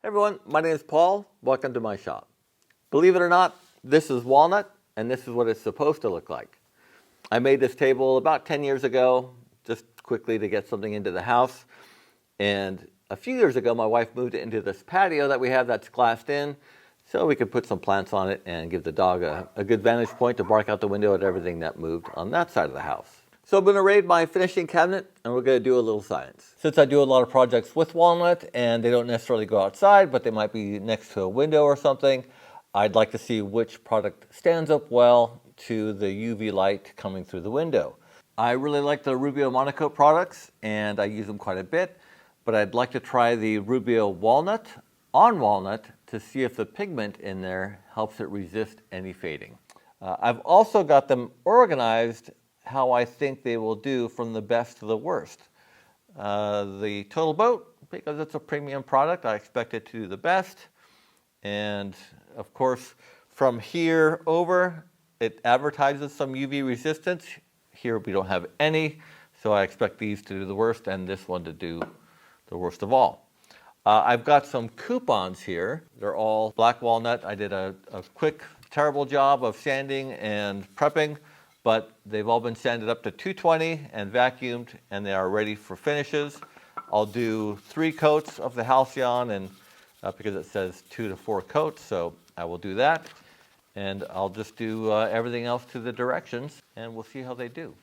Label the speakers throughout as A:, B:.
A: Everyone, my name is Paul. Welcome to my shop. Believe it or not, this is Walnut, and this is what it's supposed to look like. I made this table about 10 years ago, just quickly to get something into the house. And a few years ago, my wife moved it into this patio that we have that's glassed in, so we could put some plants on it and give the dog a good vantage point to bark out the window at everything that moved on that side of the house. So I'm going to raid my finishing cabinet, and we're going to do a little science. Since I do a lot of projects with Walnut, and they don't necessarily go outside, but they might be next to a window or something, I'd like to see which product stands up well to the UV light coming through the window. I really like the Rubio Monocoat products, and I use them quite a bit, but I'd like to try the Rubio Walnut on Walnut to see if the pigment in there helps it resist any fading. I've also got them organized how I think they will do from the best to the worst. The Total Boat, because it's a premium product, I expect it to do the best. And of course, from here over, it advertises some UV resistance. Here we don't have any, so I expect these to do the worst and this one to do the worst of all. I've got some coupons here. They're all black walnut. I did a quick, terrible job of sanding and prepping, but they've all been sanded up to 220 and vacuumed, and they are ready for finishes. I'll do 3 coats of the Halcyon, and because it says 2 to 4 coats, so I will do that. And I'll just do everything else to the directions, and we'll see how they do.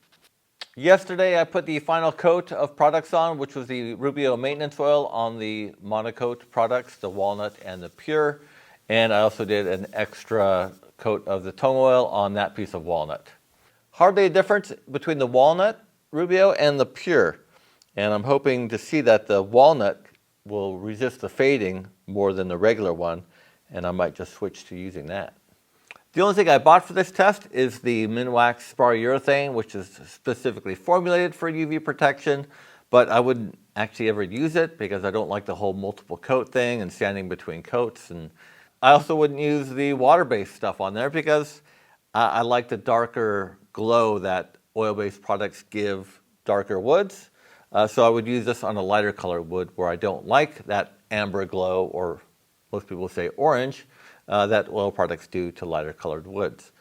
A: Yesterday, I put the final coat of products on, which was the Rubio Maintenance Oil on the Monocoat products, the Walnut and the Pure. And I also did an extra coat of the Tongue Oil on that piece of walnut. Hardly a difference between the Walnut Rubio and the Pure. And I'm hoping to see that the Walnut will resist the fading more than the regular one, and I might just switch to using that. The only thing I bought for this test is the Minwax Spar Urethane, which is specifically formulated for UV protection, but I wouldn't actually ever use it because I don't like the whole multiple coat thing and standing between coats. And I also wouldn't use the water-based stuff on there because I like the darker glow that oil-based products give darker woods. So I would use this on a lighter colored wood where I don't like that amber glow, or most people say orange, that oil products do to lighter colored woods.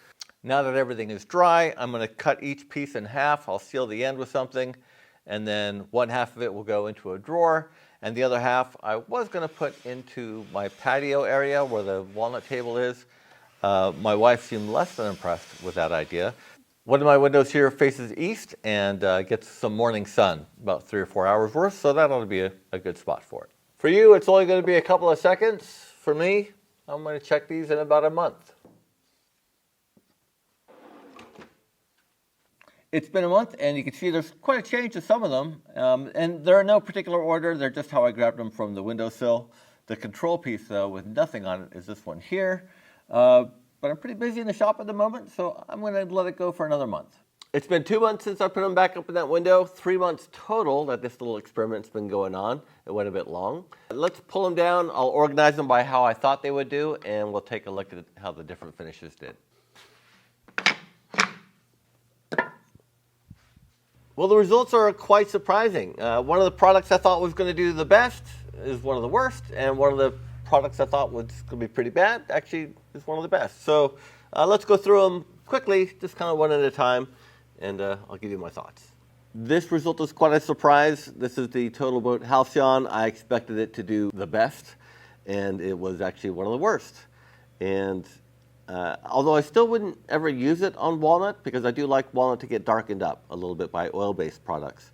A: Now that everything is dry, I'm going to cut each piece in half. I'll seal the end with something, and then one half of it will go into a drawer, and the other half I was going to put into my patio area where the walnut table is. My wife seemed less than impressed with that idea. One of my windows here faces east and gets some morning sun, about 3 or 4 hours worth, so that ought to be a good spot for it. For you, it's only going to be a couple of seconds. For me, I'm going to check these in about a month. It's been a month, and you can see there's quite a change to some of them, and they're in no particular order. They're just how I grabbed them from the windowsill. The control piece, though, with nothing on it, is this one here. But I'm pretty busy in the shop at the moment, so I'm going to let it go for another month. It's been 2 months since I put them back up in that window, 3 months total that this little experiment's been going on. It went a bit long. Let's pull them down. I'll organize them by how I thought they would do, and we'll take a look at how the different finishes did. Well, the results are quite surprising. One of the products I thought was going to do the best is one of the worst, and one of the products I thought was going to be pretty bad actually is one of the best. So let's go through them quickly, just kind of one at a time, and I'll give you my thoughts. This result is quite a surprise. This is the Total Boat Halcyon. I expected it to do the best, and it was actually one of the worst. And although I still wouldn't ever use it on walnut, because I do like walnut to get darkened up a little bit by oil-based products.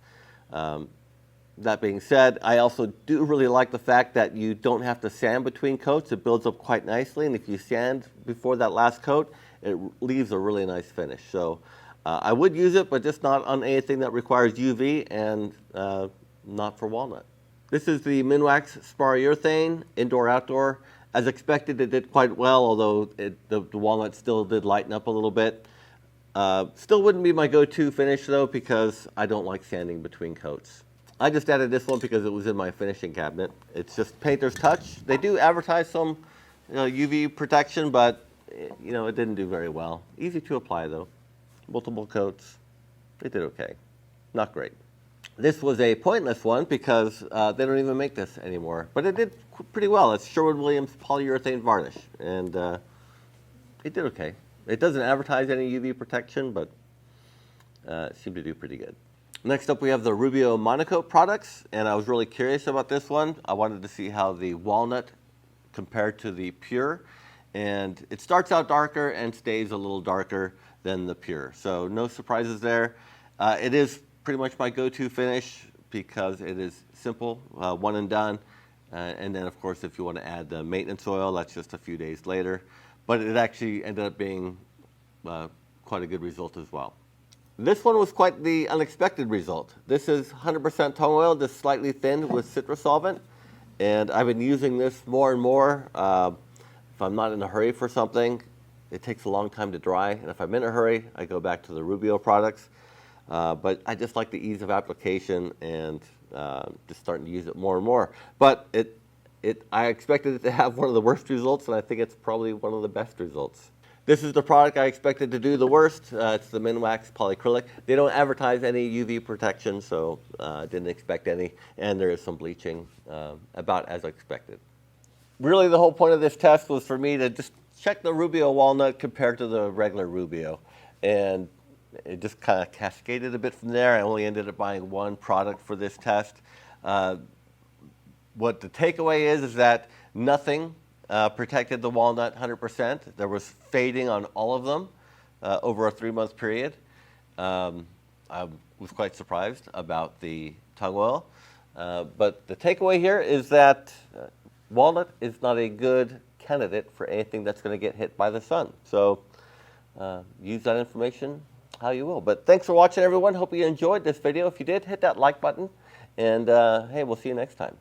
A: That being said, I also do really like the fact that you don't have to sand between coats. It builds up quite nicely, and if you sand before that last coat, it leaves a really nice finish. So I would use it, but just not on anything that requires UV, and not for walnut. This is the Minwax Spar Urethane, indoor-outdoor. As expected, it did quite well, although the walnut still did lighten up a little bit. Still wouldn't be my go-to finish, though, because I don't like sanding between coats. I just added this one because it was in my finishing cabinet. It's just painter's touch. They do advertise some UV protection, but it didn't do very well. Easy to apply, though. Multiple coats. They did okay. Not great. This was a pointless one because they don't even make this anymore. But it did pretty well. It's Sherwin-Williams polyurethane varnish, and it did okay. It doesn't advertise any UV protection, but it seemed to do pretty good. Next up, we have the Rubio Monocoat products, and I was really curious about this one. I wanted to see how the Walnut compared to the Pure, and it starts out darker and stays a little darker than the Pure, so no surprises there. It is pretty much my go-to finish because it is simple, one and done, and then of course if you want to add the maintenance oil, that's just a few days later, but it actually ended up being quite a good result as well. This one was quite the unexpected result. This is 100% tung oil, just slightly thinned with citrus solvent. And I've been using this more and more. If I'm not in a hurry for something, it takes a long time to dry. And if I'm in a hurry, I go back to the Rubio products. But I just like the ease of application and just starting to use it more and more. But I expected it to have one of the worst results, and I think it's probably one of the best results. This is the product I expected to do the worst. It's the Minwax polyacrylic. They don't advertise any UV protection, so I didn't expect any. And there is some bleaching, about as expected. Really, the whole point of this test was for me to just check the Rubio Walnut compared to the regular Rubio. And it just kind of cascaded a bit from there. I only ended up buying one product for this test. What the takeaway is that nothing protected the walnut 100%. There was fading on all of them over a 3-month period. I was quite surprised about the tung oil. But the takeaway here is that walnut is not a good candidate for anything that's going to get hit by the sun. So use that information how you will. But thanks for watching, everyone. Hope you enjoyed this video. If you did, hit that like button. And hey, we'll see you next time.